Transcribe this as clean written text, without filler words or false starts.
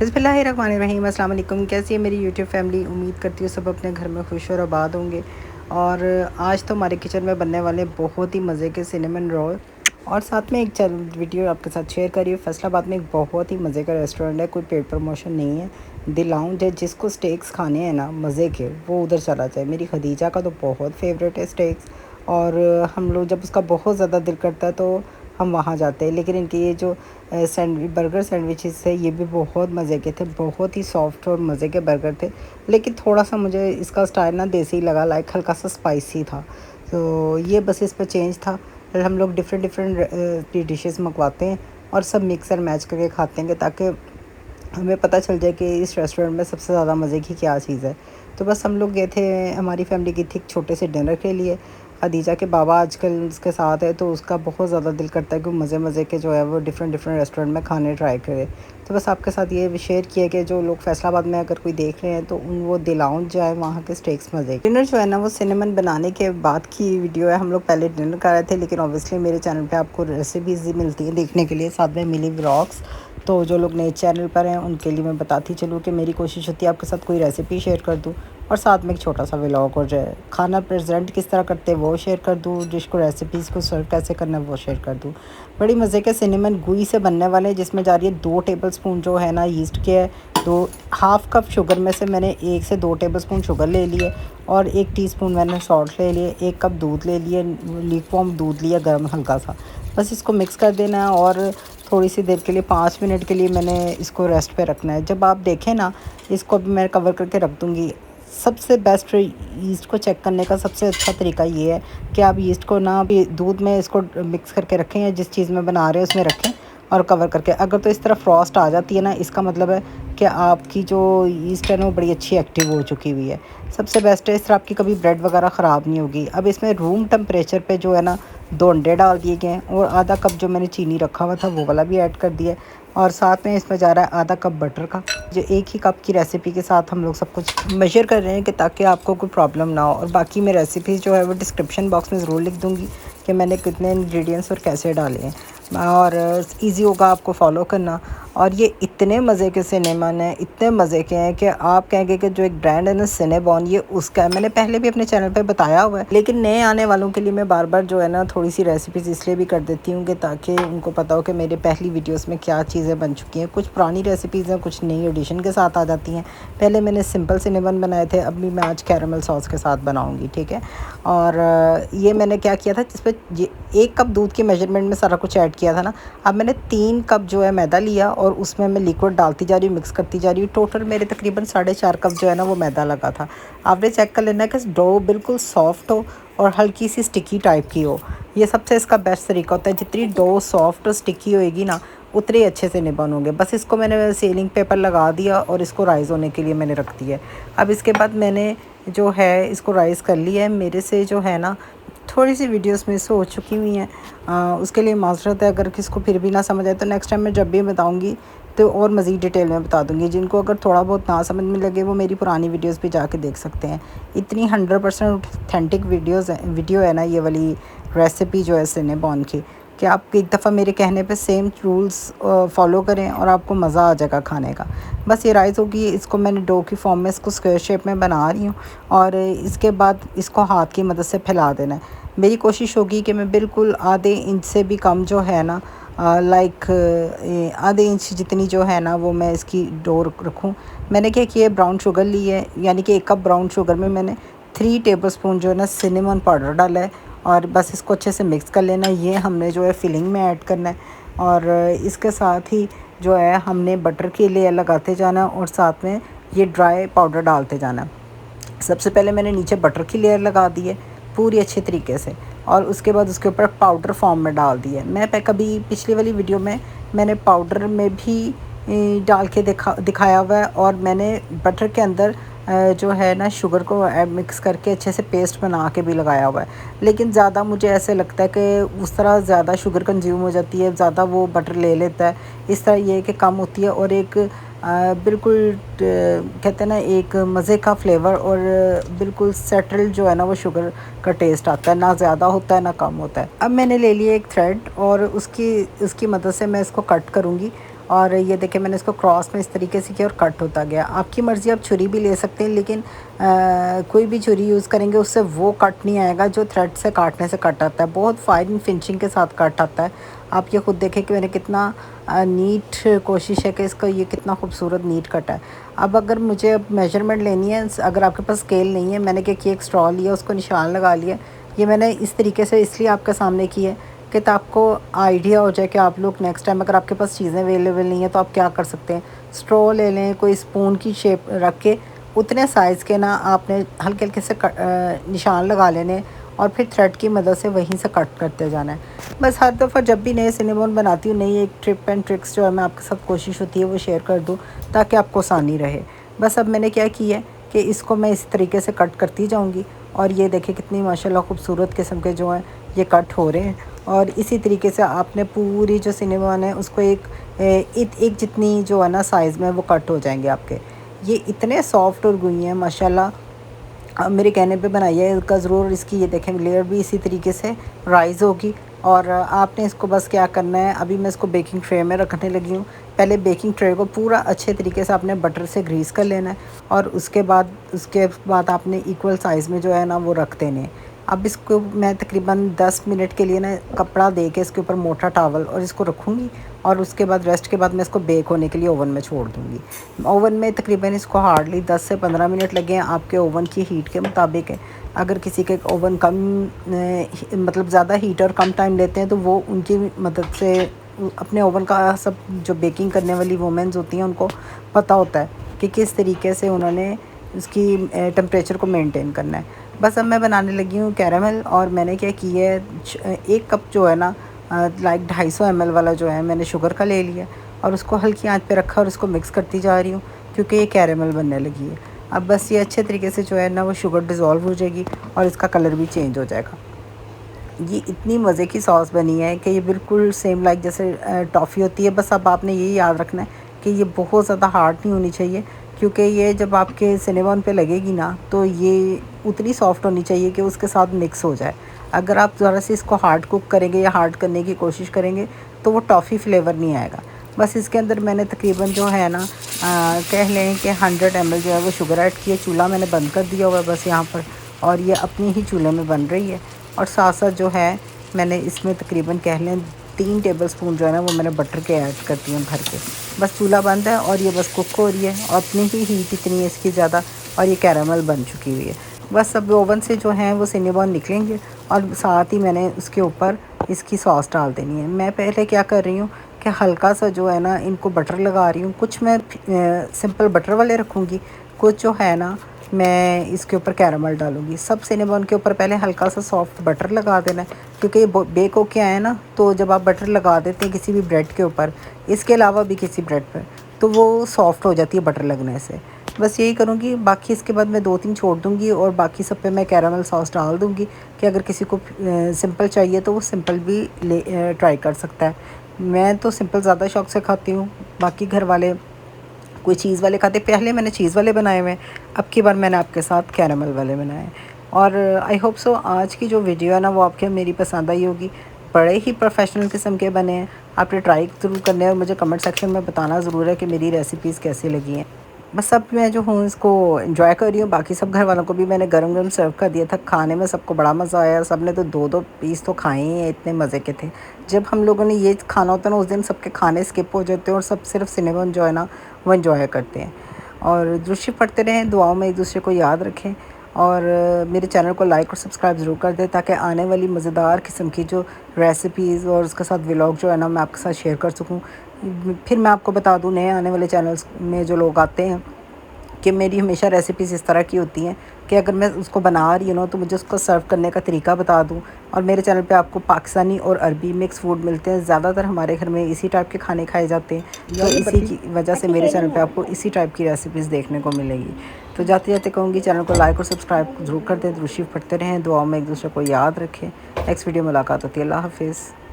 बिस्मिल्लाहिर्रहमानिर्रहीम। अस्सलाम वालेकुम। कैसी है मेरी यूट्यूब फैमिली? उम्मीद करती हूँ सब अपने घर में खुश और आबाद होंगे। और आज तो हमारे किचन में बनने वाले बहुत ही मज़े के सिनेमन रोल, और साथ में एक वीडियो आपके साथ शेयर करिए। फैसलाबाद में एक बहुत ही मज़े का रेस्टोरेंट है, कोई पेड प्रमोशन नहीं है, द लाउंज है। जिसको स्टेक्स खाने हैं ना मज़े के, वो उधर चला जाए। मेरी खदीजा का तो बहुत फेवरेट है स्टेक्स, और हम लोग जब उसका बहुत ज़्यादा दिल करता है तो हम वहाँ जाते हैं। लेकिन इनके ये जो बर्गर सैंडविचेस है, ये भी बहुत मज़े के थे, बहुत ही सॉफ्ट और मज़े के बर्गर थे। लेकिन थोड़ा सा मुझे इसका स्टाइल ना देसी लगा, लाइक हल्का सा स्पाइसी था, तो ये बस इस पर चेंज था। फिर हम लोग डिफरेंट डिफरेंट डिशेस मंगवाते हैं और सब मिक्स एंड मैच करके खाते हैं, ताकि हमें पता चल जाए कि इस रेस्टोरेंट में सबसे ज़्यादा मज़े की क्या चीज़ है। तो बस हम लोग गए थे, हमारी फैमिली गई थी एक छोटे से डिनर के लिए। खदीजा के बाबा आजकल उसके साथ है, तो उसका बहुत ज़्यादा दिल करता है कि मज़े मज़े के जो है वो डिफरेंट डिफरेंट रेस्टोरेंट में खाने ट्राई करे। तो बस आपके साथ ये शेयर किया कि जो लोग फैसलाबाद में अगर कोई देख रहे हैं तो उन वो दिलाउंज जाए, वहाँ के स्टेक्स मज़े। डिनर जो है ना वो सिनेमन बनाने के बाद की वीडियो है। हम लोग पहले डिनर कर रहे थे, लेकिन ऑब्वियसली मेरे चैनल पे आपको रेसिपीज़ मिलती हैं देखने के लिए, साथ में मिली व्लॉग्स। तो जो लोग नए चैनल पर हैं उनके लिए मैं बताती चलूँ कि मेरी कोशिश होती है आपके साथ कोई रेसिपी शेयर कर दूँ, और साथ में एक छोटा सा व्लॉग, और जो है खाना प्रेजेंट किस तरह करते हैं वो शेयर कर दूँ, डिश को रेसिपीज़ को सर्व कैसे करना है वो शेयर कर दूँ। बड़ी मज़े के सिनेमन गुई से बनने वाले हैं, जिसमें जा रही है 2 टेबलस्पून जो है ना यीस्ट के है। तो हाफ़ कप शुगर में से मैंने 1 से 2 टेबलस्पून शुगर ले लिए, और 1 टीस्पून मैंने सॉल्ट ले लिए, 1 कप दूध ले लिए, लीकवार्म दूध लिया गर्म हल्का सा। बस इसको मिक्स कर देना है, और थोड़ी सी देर के लिए 5 मिनट के लिए मैंने इसको रेस्ट पे रखना है। जब आप देखें ना, इसको भी मैं कवर करके रख दूँगी। सबसे बेस्ट यीस्ट को चेक करने का सबसे अच्छा तरीका ये है कि आप यीस्ट को ना भी दूध में इसको मिक्स करके रखें, या जिस चीज़ में बना रहे हैं उसमें रखें और कवर करके। अगर तो इस तरह फ्रॉस्ट आ जाती है ना, इसका मतलब है कि आपकी जो यीस्ट है ना वो बड़ी अच्छी एक्टिव हो चुकी हुई है। सबसे बेस्ट है, इस तरह आपकी कभी ब्रेड वगैरह ख़राब नहीं होगी। अब इसमें रूम टेम्परेचर पे जो है ना 2 अंडे डाल दिए गए हैं, और आधा कप जो मैंने चीनी रखा हुआ था वो वाला भी ऐड कर दिया, और साथ में इसमें जा रहा है आधा कप बटर का। जो एक ही कप की रेसिपी के साथ हम लोग सब कुछ मेजर कर रहे हैं कि ताकि आपको कोई प्रॉब्लम ना हो। और बाकी मैं रेसिपीज़ जो है वो डिस्क्रिप्शन बॉक्स में ज़रूर लिख दूँगी कि मैंने कितने इंग्रेडिएंट्स और कैसे डाले हैं, और इजी होगा आपको फॉलो करना। और ये इतने मज़े के सिनेमन हैं, इतने मज़े के हैं कि आप कहेंगे कि जो एक ब्रांड है ना सिनेबॉन, ये उसका है। मैंने पहले भी अपने चैनल पे बताया हुआ है, लेकिन नए आने वालों के लिए मैं बार बार जो है ना थोड़ी सी रेसिपीज़ इसलिए भी कर देती हूँ कि ताकि उनको पता हो कि मेरे पहली वीडियोस में क्या चीज़ें बन चुकी हैं। कुछ पुरानी रेसिपीज़ हैं, कुछ नई एडिशन के साथ आ जाती हैं। पहले मैंने सिंपल सिनेमन बनाए थे, अभी मैं आज कैरमल सॉस के साथ बनाऊँगी, ठीक है। और ये मैंने क्या किया था, जिस पर ये 1 कप दूध के मेजरमेंट में सारा कुछ ऐड किया था ना। अब मैंने 3 कप जो है मैदा लिया, और उसमें मैं लिक्विड डालती जा रही हूँ, मिक्स करती जा रही हूँ। टोटल मेरे तकरीबन 4.5 कप जो है ना वो मैदा लगा था। आपने चेक कर लेना है कि डो बिल्कुल सॉफ्ट हो और हल्की सी स्टिकी टाइप की हो। ये सबसे इसका बेस्ट तरीका होता है। जितनी डो सॉफ्ट और स्टिकी होएगी ना, उतने अच्छे से नहीं बनोगे। बस इसको मैंने सीलिंग पेपर लगा दिया और इसको राइज़ होने के लिए मैंने रख दिया। अब इसके बाद मैंने जो है इसको राइज़ कर लिया है। मेरे से जो है ना थोड़ी सी वीडियोस मिस हो चुकी हुई हैं, उसके लिए माज़रत है। अगर किसको फिर भी ना समझ आए तो नेक्स्ट टाइम मैं जब भी बताऊंगी तो और मज़ीद डिटेल में बता दूंगी। जिनको अगर थोड़ा बहुत ना समझ में लगे वो मेरी पुरानी वीडियोस भी जाके देख सकते हैं। इतनी 100% ऑथेंटिक वीडियो है ना ये वाली रेसिपी जो है सिनेबॉन की, कि आप एक दफ़ा मेरे कहने पे सेम रूल्स फॉलो करें और आपको मज़ा आ जाएगा खाने का। बस ये राइस होगी, इसको मैंने डो की फॉर्म में इसको स्क्वायर शेप में बना रही हूँ, और इसके बाद इसको हाथ की मदद से फैला देना है। मेरी कोशिश होगी कि मैं बिल्कुल आधे इंच से भी कम जो है ना, लाइक आधे इंच जितनी जो है ना वो मैं इसकी डो रखूँ। मैंने क्या किया, ब्राउन शुगर ली है, यानी कि 1 कप ब्राउन शुगर में मैंने 3 टेबलस्पून जो है ना सिनेमन पाउडर डाला है, और बस इसको अच्छे से मिक्स कर लेना है। ये हमने जो है फिलिंग में ऐड करना है, और इसके साथ ही जो है हमने बटर की लेयर लगाते जाना, और साथ में ये ड्राई पाउडर डालते जाना। सबसे पहले मैंने नीचे बटर की लेयर लगा दी है पूरी अच्छे तरीके से, और उसके बाद उसके ऊपर पाउडर फॉर्म में डाल दिया है। मैं कभी पिछली वाली वीडियो में मैंने पाउडर में भी डाल के दिखाया हुआ है, और मैंने बटर के अंदर जो है ना शुगर को मिक्स करके अच्छे से पेस्ट बना के भी लगाया हुआ है। लेकिन ज़्यादा मुझे ऐसे लगता है कि उस तरह ज़्यादा शुगर कंज्यूम हो जाती है, ज़्यादा वो बटर ले लेता है। इस तरह ये है कि कम होती है, और एक बिल्कुल कहते हैं ना एक मज़े का फ्लेवर, और बिल्कुल सेटल जो है ना वो शुगर का टेस्ट आता है। ना ज़्यादा होता है ना कम होता है। अब मैंने ले लिया एक थ्रेड, और उसकी मदद से मैं इसको कट करूँगी, और ये देखिए मैंने इसको क्रॉस में इस तरीके से किया और कट होता गया। आपकी मर्ज़ी, आप छुरी भी ले सकते हैं, लेकिन कोई भी छुरी यूज़ करेंगे उससे वो कट नहीं आएगा जो थ्रेड से काटने से कट आता है। बहुत फाइन फिनिशिंग के साथ कट आता है। आप ये खुद देखें कि मैंने कितना नीट कोशिश है कि इसका ये कितना खूबसूरत नीट कट है। अब अगर मुझे अब मेजरमेंट लेनी है, अगर आपके पास स्केल नहीं है, मैंने क्या किया, एक स्ट्रॉ लिया, उसको निशान लगा लिया। ये मैंने इस तरीके से इसलिए आपके सामने की है कि तो आपको आइडिया हो जाए कि आप लोग नेक्स्ट टाइम अगर आपके पास चीज़ें अवेलेबल नहीं है तो आप क्या कर सकते हैं। स्ट्रॉ ले लें, कोई स्पून की शेप रख के उतने साइज़ के ना आपने हल्के हल्के से निशान लगा लेने और फिर थ्रेड की मदद से वहीं से कट करते जाना है। बस हर दफ़ा जब भी नए सिनेमोन बनाती हूँ, नई एक ट्रिप एंड ट्रिक्स जो है मैं आपके साथ कोशिश होती है वो शेयर कर दूँ ताकि आपको आसानी रहे। बस अब मैंने क्या किया है कि इसको मैं इस तरीके से कट करती जाऊँगी और ये देखिए कितनी माशाल्लाह खूबसूरत किस्म के जो हैं ये कट हो रहे हैं। और इसी तरीके से आपने पूरी जो सिनेमोन है उसको एक जितनी जो है ना साइज़ में वो कट हो जाएंगे आपके। ये इतने सॉफ्ट और गुई हैं माशाल्लाह। मेरे कहने पे बनाई है इसका ज़रूर। इसकी ये देखें लेयर भी इसी तरीके से राइज़ होगी। और आपने इसको बस क्या करना है, अभी मैं इसको बेकिंग ट्रे में रखने लगी हूँ। पहले बेकिंग ट्रे को पूरा अच्छे तरीके से आपने बटर से ग्रीस कर लेना है और उसके बाद आपने इक्वल साइज़ में जो है ना वो रख देने हैं। अब इसको मैं तकरीबन 10 मिनट के लिए ना कपड़ा दे के इसके ऊपर मोटा टॉवल और इसको रखूँगी और उसके बाद रेस्ट के बाद मैं इसको बेक होने के लिए ओवन में छोड़ दूँगी। ओवन में तकरीबन इसको हार्डली 10 से 15 मिनट लगे हैं, आपके ओवन की हीट के मुताबिक है। अगर किसी के ओवन कम मतलब ज़्यादा हीट और कम टाइम लेते हैं तो वो उनकी मदद से अपने ओवन का सब जो बेकिंग करने वाली वुमेन्स होती हैं उनको पता होता है कि किस तरीके से उन्होंने उसकी टेम्परेचर को मेंटेन करना है। बस अब मैं बनाने लगी हूँ कैरामल। और मैंने क्या किया है, 1 कप जो है ना लाइक 250 ml वाला जो है मैंने शुगर का ले लिया और उसको हल्की आंच पे रखा और उसको मिक्स करती जा रही हूँ क्योंकि ये कैरामल बनने लगी है। अब बस ये अच्छे तरीके से जो है ना वो शुगर डिज़ोल्व हो जाएगी और इसका कलर भी चेंज हो जाएगा। ये इतनी मज़े की सॉस बनी है कि ये बिल्कुल सेम लाइक जैसे टॉफ़ी होती है। बस अब आपने ये याद रखना है कि ये बहुत ज़्यादा हार्ड नहीं होनी चाहिए क्योंकि ये जब आपके सिनेमॉन पे लगेगी ना तो ये उतनी सॉफ्ट होनी चाहिए कि उसके साथ मिक्स हो जाए। अगर आप ज़रा से इसको हार्ड कुक करेंगे या हार्ड करने की कोशिश करेंगे तो वो टॉफ़ी फ्लेवर नहीं आएगा। बस इसके अंदर मैंने तकरीबन जो है ना कह लें कि 100 ml जो है वो शुगर ऐड किया। चूल्हा मैंने बंद कर दिया हुआ है बस यहाँ पर और ये अपनी ही चूल्हे में बन रही है। और साथ साथ जो है मैंने इसमें तकरीबन कह लें 3 टेबलस्पून जो है ना वो मैंने बटर के ऐड करती हूँ भर के। बस चूल्हा बंद है और ये बस कुक हो रही है और अपनी ही हीट इतनी है इसकी ज़्यादा और ये कैरामल बन चुकी हुई है। बस अब ओवन से जो है वो सिनेमॉन निकलेंगे और साथ ही मैंने उसके ऊपर इसकी सॉस डाल देनी है। मैं पहले क्या कर रही हूँ कि हल्का सा जो है ना इनको बटर लगा रही हूँ। कुछ मैं सिंपल बटर वाले रखूँगी, कुछ जो है ना मैं इसके ऊपर कैरामल डालूँगी। सब सिनेमॉन के ऊपर पहले हल्का सा सॉफ्ट बटर लगा देना है क्योंकि ये बेक होके आए ना, तो जब आप बटर लगा देते हैं किसी भी ब्रेड के ऊपर, इसके अलावा भी किसी ब्रेड पर, तो वो सॉफ्ट हो जाती है बटर लगने से। बस यही करूँगी। बाकी इसके बाद मैं 2-3 छोड़ दूँगी और बाकी सब पे मैं कैरामल सॉस डाल दूँगी कि अगर किसी को सिंपल चाहिए तो वो सिंपल भी ट्राई कर सकता है। मैं तो सिंपल ज़्यादा शौक़ से खाती हूँ, बाकी घर वाले कोई चीज़ वाले खाते। पहले मैंने चीज़ वाले बनाए हुए हैं, अब की बार मैंने आपके साथ कैरामल वाले बनाए। और आई होप सो आज की जो वीडियो है ना वो आपके मेरी पसंद आई होगी। बड़े ही प्रोफेशनल किस्म के बने हैं। आपने ट्राई ज़रूर करने हैं और मुझे कमेंट सेक्शन में बताना ज़रूर है कि मेरी रेसिपीज़ कैसी लगी हैं। बस अब मैं जो हूँ इसको एंजॉय कर रही हूँ। बाकी सब घर वालों को भी मैंने गरम गरम सर्व कर दिया था। खाने में सबको बड़ा मज़ा आया। सब ने तो 2-2 पीस तो खाए ही हैं, इतने मज़े के थे। जब हम लोगों ने ये खाना होता है ना उस दिन सबके खाने स्किप हो जाते हैं और सब सिर्फ सिनेमॉन जो है ना वो एंजॉय करते हैं। और दुरूद पढ़ते रहें, दुआओं में एक दूसरे को याद रखें और मेरे चैनल को लाइक और सब्सक्राइब ज़रूर कर दें ताकि आने वाली मज़ेदार किस्म की जो रेसिपीज़ और उसके साथ व्लॉग जो है ना मैं आपके साथ शेयर कर सकूँ। फिर मैं आपको बता दूँ नए आने वाले चैनल्स में जो लोग आते हैं कि मेरी हमेशा रेसिपीज़ इस तरह की होती हैं कि अगर मैं उसको बना रही हूँ ना तो मुझे उसको सर्व करने का तरीका बता दूँ। और मेरे चैनल पे आपको पाकिस्तानी और अरबी मिक्स फूड मिलते हैं। ज़्यादातर हमारे घर में इसी टाइप के खाने खाए जाते हैं, तो इसी की वजह से मेरे चैनल पे आपको इसी टाइप की रेसिपीज़ देखने को मिलेगी। तो जाते जाते कहूँगी चैनल को लाइक और सब्सक्राइब ज़रूर कर दें। दुरूद पढ़ते रहें, दुआओं में एक दूसरे को याद रखें। नेक्स्ट वीडियो मुलाकात होती है। अल्लाह हाफिज़।